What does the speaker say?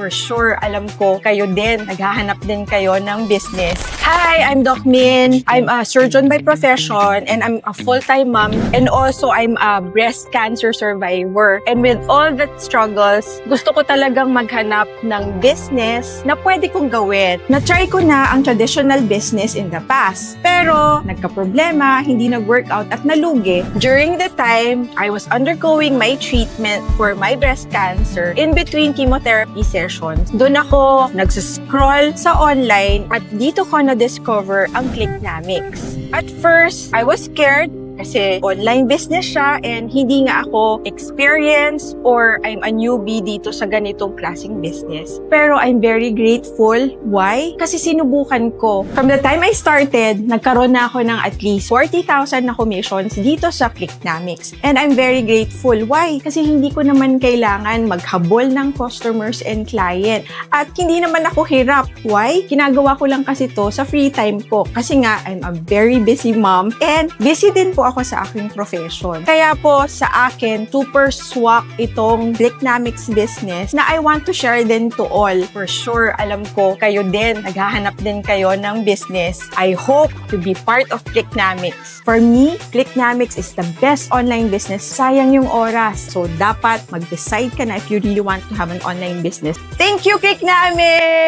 For sure, alam ko, kayo din, naghahanap din kayo ng business. Hi, I'm Doc Min. I'm a surgeon by profession and I'm a full-time mom and also I'm a breast cancer survivor. And with all that struggles, gusto ko talagang maghanap ng business na pwede kong gawin. Na-try ko na ang traditional business in the past. Pero, nagka-problema, hindi nag-workout at nalugi. During the time, I was undergoing my treatment for my breast cancer in between chemotherapy sessions. Doon ako nagsascroll sa online at dito ko na-discover ang Clicknamics. At first, I was scared kasi online business siya and hindi nga ako experienced or I'm a newbie dito sa ganitong klaseng business. Pero I'm very grateful. Why? Kasi sinubukan ko. From the time I started, nagkaroon na ako ng at least 40,000 na commissions dito sa Clicknamics. And I'm very grateful. Why? Kasi hindi ko naman kailangan maghabol ng customers and client. At hindi naman ako hirap. Why? Ginagawa ko lang kasi to sa free time ko. Kasi nga, I'm a very busy mom and busy din po ako sa aking profession. Kaya po sa akin, super swak itong Clicknamics business na I want to share din to all. For sure, alam ko, kayo din, naghahanap din kayo ng business. I hope to be part of Clicknamics. For me, Clicknamics is the best online business. Sayang yung oras. So, dapat mag-decide ka na if you really want to have an online business. Thank you, Clicknamics!